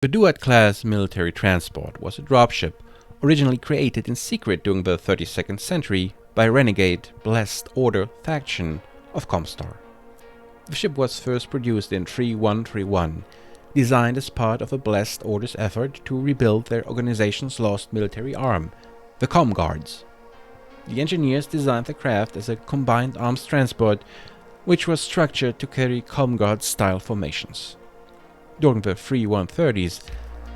The Duat-class military transport was a dropship originally created in secret during the 32nd century by renegade Blessed Order faction of ComStar. The ship was first produced in 3131, designed as part of a Blessed Order's effort to rebuild their organization's lost military arm, the Com Guards. The engineers designed the craft as a combined arms transport, which was structured to carry Com Guard-style formations. During the 3130s,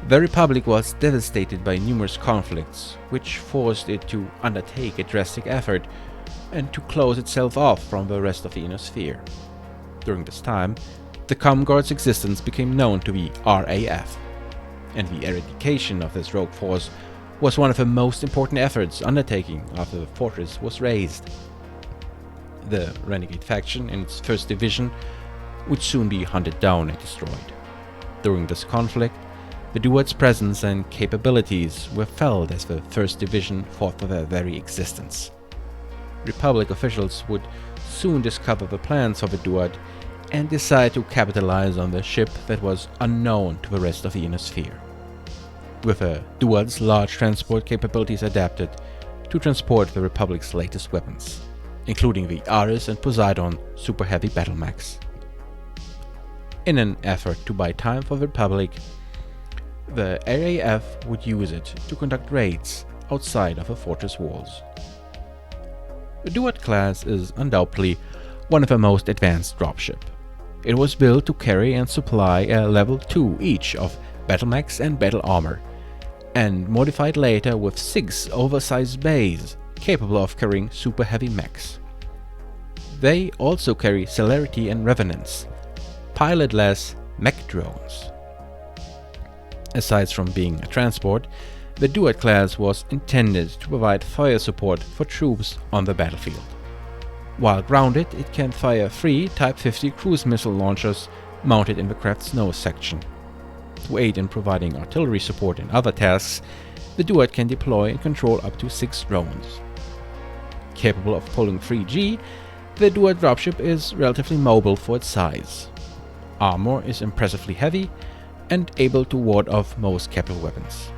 the Republic was devastated by numerous conflicts, which forced it to undertake a drastic effort and to close itself off from the rest of the inner sphere. During this time, the Com Guard's existence became known to be RAF, and the eradication of this rogue force was one of the most important efforts undertaken after the fortress was razed. The renegade faction in its first division would soon be hunted down and destroyed. During this conflict, the Duat's presence and capabilities were felt as the 1st Division fought for their very existence. Republic officials would soon discover the plans for the Duat and decide to capitalize on the ship that was unknown to the rest of the inner sphere. With the Duat's large transport capabilities adapted to transport the Republic's latest weapons, including the Ares and Poseidon superheavy BattleMechs. In an effort to buy time for the Republic, the RAF would use it to conduct raids outside of the fortress walls. The Duat class is undoubtedly one of the most advanced dropship. It was built to carry and supply a level 2 each of BattleMechs and battle armor, and modified later with 6 oversized bays capable of carrying super heavy mechs. They also carry celerity and revenants, pilotless mech drones. Aside from being a transport, the Duat class was intended to provide fire support for troops on the battlefield. While grounded, it can fire 3 Type 50 cruise missile launchers mounted in the craft's nose section. To aid in providing artillery support and other tasks, the Duat can deploy and control up to 6 drones. Capable of pulling 3G, the Duat dropship is relatively mobile for its size. Armor is impressively heavy and able to ward off most capital weapons.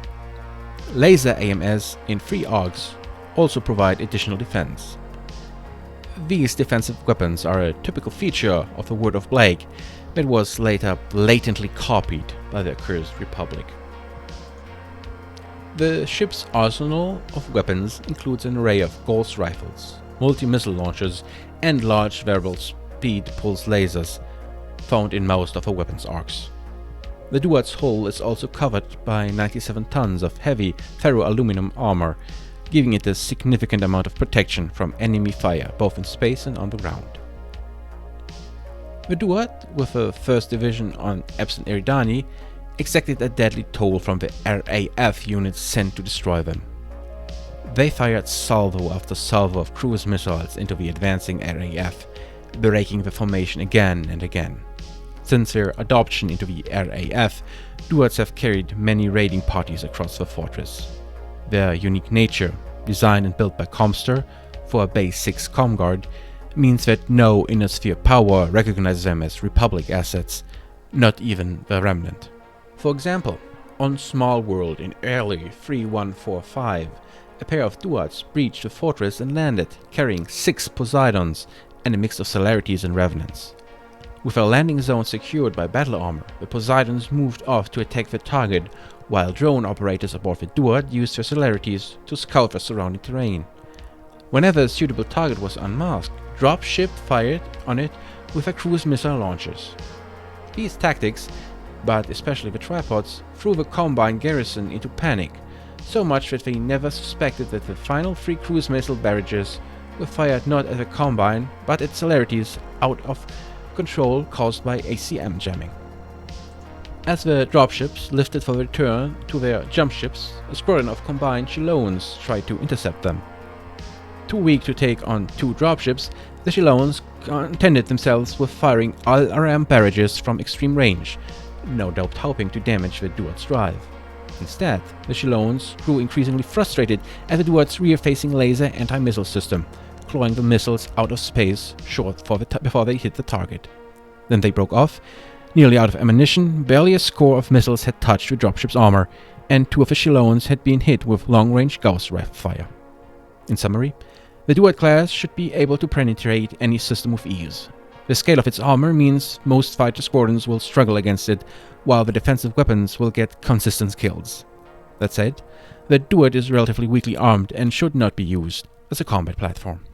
Laser AMS in 3 arcs also provide additional defense. These defensive weapons are a typical feature of the Word of Blake that was later blatantly copied by the accursed Republic. The ship's arsenal of weapons includes an array of Gauss rifles, multi-missile launchers, and large variable speed pulse lasers found in most of her weapons arcs. The Duat's hull is also covered by 97 tons of heavy ferroaluminum armor, giving it a significant amount of protection from enemy fire both in space and on the ground. The Duat, with a 1st Division on Epson Eridani, exacted a deadly toll from the RAF units sent to destroy them. They fired salvo after salvo of cruise missiles into the advancing RAF, breaking the formation again and again. Since their adoption into the RAF, Duats have carried many raiding parties across the fortress. Their unique nature, designed and built by ComStar for a Base 6 ComGuard, means that no inner sphere power recognizes them as Republic assets, not even the Remnant. For example, on Small World in early 3145, a pair of Duats breached the fortress and landed, carrying 6 Poseidons and a mix of celerities and revenants. With a landing zone secured by battle armor, the Poseidons moved off to attack the target, while drone operators aboard the Duat used their celerities to scout the surrounding terrain. Whenever a suitable target was unmasked, dropship fired on it with their cruise missile launchers. These tactics, but especially the tripods, threw the Combine garrison into panic, so much that they never suspected that the final 3 cruise missile barrages were fired not at the Combine, but at celerities out of control caused by ACM jamming. As the dropships lifted for return to their jump ships, a squadron of combined Shiloans tried to intercept them. Too weak to take on 2 dropships, the Shiloans contented themselves with firing LRM barrages from extreme range, no doubt hoping to damage the Duat's drive. Instead, the Shiloans grew increasingly frustrated at the Duat's rear-facing laser anti-missile system, clawing the missiles out of space before they hit the target. Then they broke off, Nearly out of ammunition, barely a score of missiles had touched the dropship's armor, and 2 of the Shillones had been hit with long-range Gauss rifle fire. In summary, the Duat class should be able to penetrate any system with ease. The scale of its armor means most fighter squadrons will struggle against it, while the defensive weapons will get consistent kills. That said, the Duat is relatively weakly armed and should not be used as a combat platform.